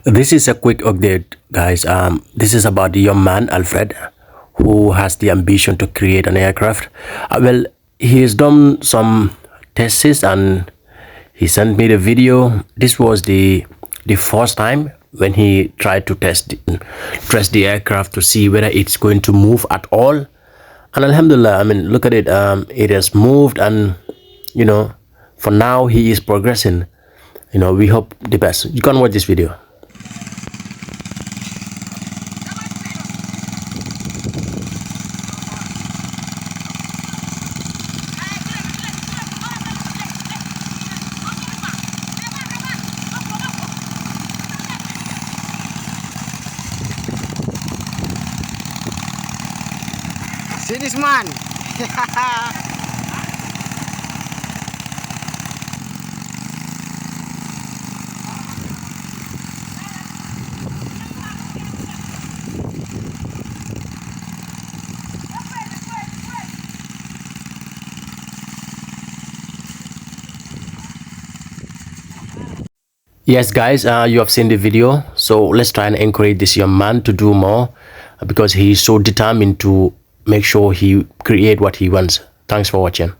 This is a quick update, guys. This is about the young man, Alfred, who has the ambition to create an aircraft. Well, he has done some tests and he sent me the video. This was the first time when he tried to test the aircraft to see whether it's going to move at all. And Alhamdulillah, I mean, look at it. It has moved, and you know, for now he is progressing. We hope the best. You can watch this video. Finish man. Yes, guys, you have seen the video. So let's try and encourage this young man to do more because he is so determined to make sure he create what he wants. Thanks for watching.